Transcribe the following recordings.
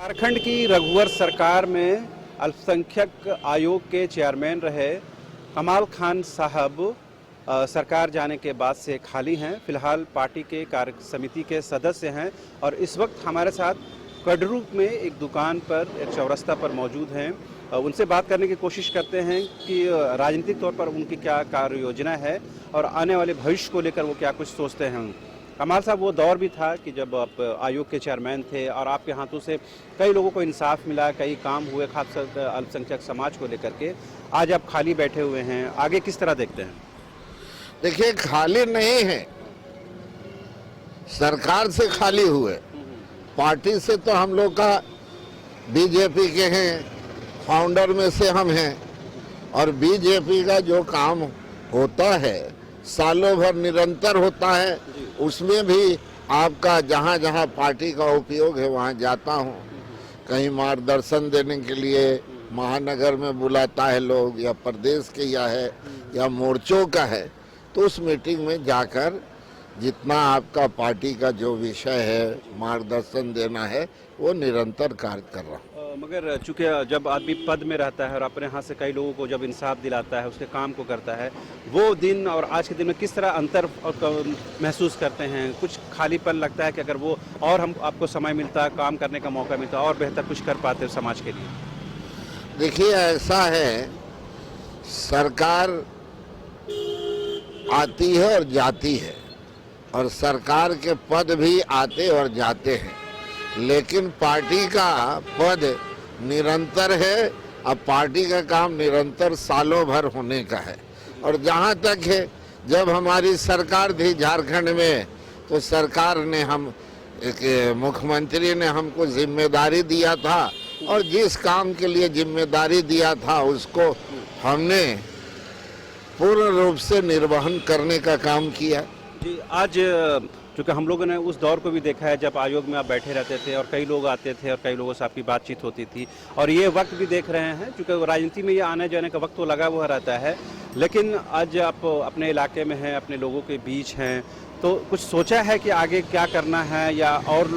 झारखंड की रघुवर सरकार में अल्पसंख्यक आयोग के चेयरमैन रहे कमाल खान साहब सरकार जाने के बाद से खाली हैं। फिलहाल पार्टी के कार्य समिति के सदस्य हैं और इस वक्त हमारे साथ कड़रू में एक दुकान पर, एक चौरस्ता पर मौजूद हैं। उनसे बात करने की कोशिश करते हैं कि राजनीतिक तौर पर उनकी क्या कार्य योजना है और आने वाले भविष्य को लेकर वो क्या कुछ सोचते हैं। कमाल साहब, वो दौर भी था कि जब आप आयोग के चेयरमैन थे और आपके हाथों से कई लोगों को इंसाफ मिला, कई काम हुए खास अल्पसंख्यक समाज को लेकर के। आज आप खाली बैठे हुए हैं, आगे किस तरह देखते हैं? देखिए, खाली नहीं है, सरकार से खाली हुए। पार्टी से तो हम लोग का बीजेपी के हैं, फाउंडर में से हम हैं, और बीजेपी का जो काम होता है सालों भर निरंतर होता है। उसमें भी आपका जहाँ जहाँ पार्टी का उपयोग है वहाँ जाता हूँ। कहीं मार्गदर्शन देने के लिए महानगर में बुलाता है लोग, या प्रदेश के या मोर्चों का है, तो उस मीटिंग में जाकर जितना आपका पार्टी का जो विषय है मार्गदर्शन देना है वो निरंतर कार्य कर रहा हूँ। मगर चूंकि जब आदमी पद में रहता है और अपने हाथ से कई लोगों को जब इंसाफ दिलाता है, उसके काम को करता है, वो दिन और आज के दिन में किस तरह अंतर महसूस करते हैं? कुछ खालीपन लगता है कि अगर वो और हम आपको समय मिलता, काम करने का मौका मिलता और बेहतर कुछ कर पाते समाज के लिए? देखिए, ऐसा है, सरकार आती है और जाती है, और सरकार के पद भी आते और जाते हैं, लेकिन पार्टी का पद निरंतर है। अब पार्टी का काम निरंतर सालों भर होने का है। और जहाँ तक है, जब हमारी सरकार थी झारखंड में, तो सरकार ने मुख्यमंत्री ने हमको जिम्मेदारी दिया था, और जिस काम के लिए जिम्मेदारी दिया था उसको हमने पूर्ण रूप से निर्वहन करने का काम किया। जी, आज क्योंकि हम लोगों ने उस दौर को भी देखा है जब आयोग में आप बैठे रहते थे और कई लोग आते थे और कई लोगों से आपकी बातचीत होती थी, और ये वक्त भी देख रहे हैं क्योंकि राजनीति में ये आने जाने का वक्त तो लगा हुआ रहता है, लेकिन आज आप अपने इलाके में हैं, अपने लोगों के बीच हैं, तो कुछ सोचा है कि आगे क्या करना है, या और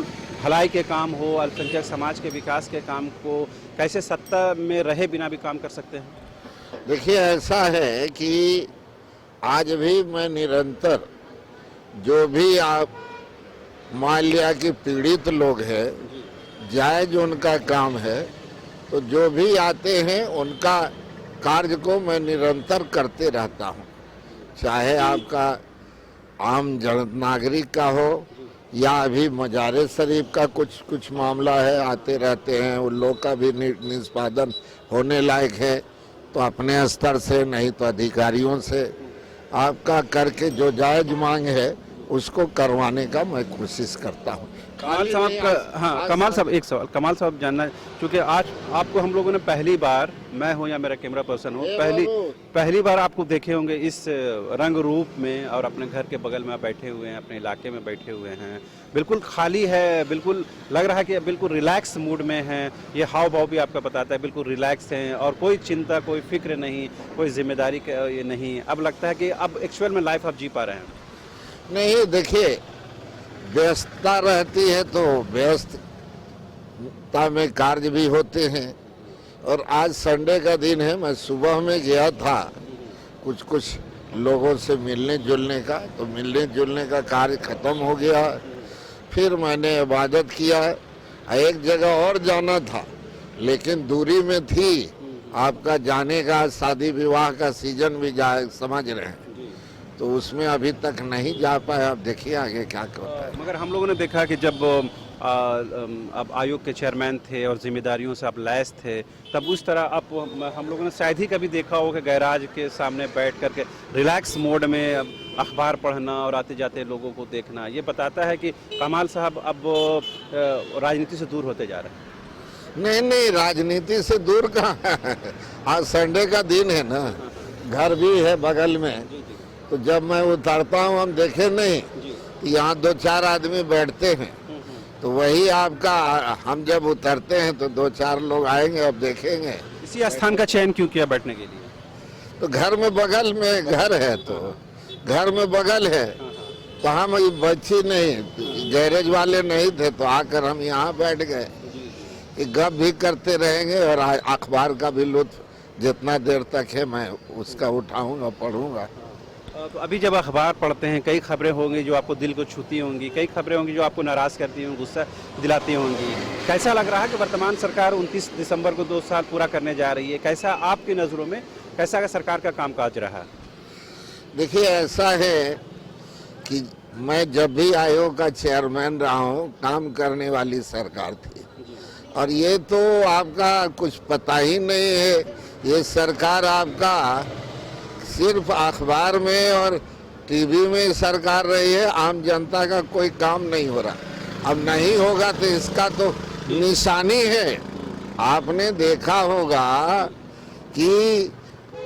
भलाई के काम हो, अल्पसंख्यक समाज के विकास के काम को कैसे सत्ता में रहे बिना भी काम कर सकते हैं? देखिए, ऐसा है कि आज भी मैं निरंतर जो भी आप मान लिया कि पीड़ित लोग हैं, जायज उनका काम है, तो जो भी आते हैं उनका कार्य को मैं निरंतर करते रहता हूँ। चाहे आपका आम जन नागरिक का हो, या अभी मजारे शरीफ का कुछ मामला है, आते रहते हैं, उन लोग का भी निष्पादन होने लायक है, तो अपने स्तर से नहीं तो अधिकारियों से आपका करके जो जायज मांग है उसको करवाने का मैं कोशिश करता हूँ। कमाल साहब, हाँ कमाल साहब, एक सवाल कमाल साहब जानना, क्योंकि आज आपको हम लोगों ने पहली बार, मैं हूँ या मेरा कैमरा पर्सन हो, पहली बार आपको देखे होंगे इस रंग रूप में, और अपने घर के बगल में आप बैठे हुए हैं, अपने इलाके में बैठे हुए हैं, बिल्कुल खाली है, बिल्कुल लग रहा है कि बिल्कुल रिलैक्स मूड में हैं। ये हाव भाव भी आपका बताता है बिल्कुल रिलैक्स हैं, और कोई चिंता, कोई फिक्र नहीं, कोई जिम्मेदारी ये नहीं। अब लगता है कि अब एक्चुअल में लाइफ आप जी पा रहे हैं। नहीं, देखिए, व्यस्तता रहती है तो व्यस्तता में कार्य भी होते हैं, और आज संडे का दिन है, मैं सुबह में गया था कुछ लोगों से मिलने जुलने का, तो मिलने जुलने का कार्य खत्म हो गया। फिर मैंने इबादत किया। एक जगह और जाना था, लेकिन दूरी में थी, आपका जाने का, शादी विवाह का सीजन भी समझ रहे हैं, तो उसमें अभी तक नहीं जा पाया। अब देखिए आगे क्या होता है। मगर हम लोगों ने देखा कि जब आप आयोग के चेयरमैन थे और जिम्मेदारियों से आप लैस थे, तब उस तरह आप, हम लोगों ने शायद ही कभी देखा हो कि गैराज के सामने बैठ करके रिलैक्स मोड में अखबार पढ़ना और आते जाते लोगों को देखना। ये बताता है कि कमाल साहब अब राजनीति से दूर होते जा रहे हैं। नहीं, राजनीति से दूर कहाँ है। आज संडे का दिन है ना, घर भी है बगल में, तो जब मैं उतरता हूँ, हम देखे नहीं, यहाँ 2-4 आदमी बैठते हैं, तो वही आपका, हम जब उतरते हैं तो 2-4 लोग आएंगे, अब देखेंगे। इसी स्थान का चयन क्यों किया बैठने के लिए? तो घर में बगल में घर है, तो घर में बगल है, तो हम बच्ची नहीं, गैरेज वाले नहीं थे, तो आकर हम यहाँ बैठ गए। ये गप भी करते रहेंगे और अखबार का भी लुत्फ जितना देर तक है मैं उसका उठाऊंगा, पढ़ूंगा। तो अभी जब अखबार पढ़ते हैं कई खबरें होंगी जो आपको दिल को छूती होंगी, कई खबरें होंगी जो आपको नाराज़ करती होंगी, गुस्सा दिलाती होंगी। कैसा लग रहा है कि वर्तमान सरकार 29 दिसंबर को 2 साल पूरा करने जा रही है? कैसा आपकी नज़रों में कैसा का सरकार का कामकाज रहा? देखिए, ऐसा है कि मैं जब भी आयोग का चेयरमैन रहा हूँ, काम करने वाली सरकार थी, और ये तो आपका कुछ पता ही नहीं है। ये सरकार आपका सिर्फ अखबार में और टीवी में सरकार रही है, आम जनता का कोई काम नहीं हो रहा। अब नहीं होगा तो इसका तो निशानी है। आपने देखा होगा कि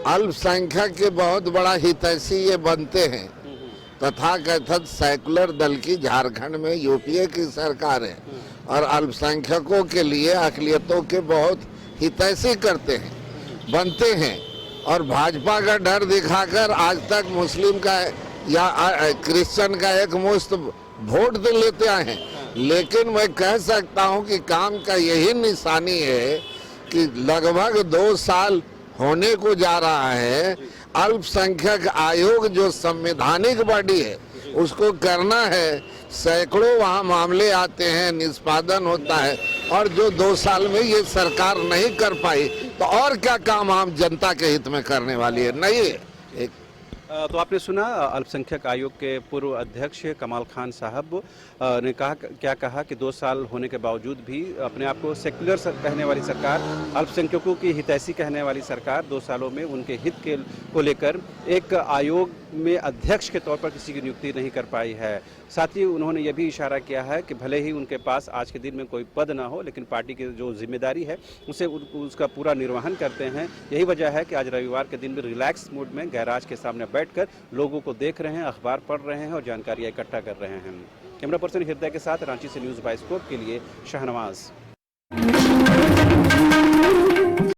अल्पसंख्यक के बहुत बड़ा हितैषी ये बनते हैं। तथाकथित सेकुलर दल की झारखंड में यूपीए की सरकार है और अल्पसंख्यकों के लिए अक़लियतों के बहुत हितैषी करते हैं, बनते हैं। और भाजपा का डर दिखाकर आज तक मुस्लिम का या क्रिश्चियन का एक मुश्त वोट तो लेते आए हैं। लेकिन मैं कह सकता हूं कि काम का यही निशानी है कि लगभग 2 साल होने को जा रहा है। अल्पसंख्यक आयोग जो संवैधानिक बॉडी है उसको करना है। सैकड़ों वहाँ मामले आते हैं, निष्पादन होता है, और जो 2 साल में ये सरकार नहीं कर पाई तो और क्या काम आम जनता के हित में करने वाली है? नहीं है। तो आपने सुना अल्पसंख्यक आयोग के पूर्व अध्यक्ष कमाल खान साहब ने क्या कहा कि 2 साल होने के बावजूद भी अपने आप को सेक्युलर कहने वाली सरकार, अल्पसंख्यकों की हितैषी कहने वाली सरकार 2 सालों में उनके हित को लेकर एक आयोग में अध्यक्ष के तौर पर किसी की नियुक्ति नहीं कर पाई है। साथ ही उन्होंने यह भी इशारा किया है कि भले ही उनके पास आज के दिन में कोई पद ना हो, लेकिन पार्टी की जो जिम्मेदारी है उसे उसका पूरा निर्वहन करते हैं। यही वजह है कि आज रविवार के दिन भी रिलैक्स मूड में गैराज के सामने बैठकर लोगों को देख रहे हैं, अखबार पढ़ रहे हैं और जानकारियाँ इकट्ठा कर रहे हैं। कैमरा पर्सन हृदय के साथ रांची से न्यूज़ बाइस्कोप के लिए शाहनवाज।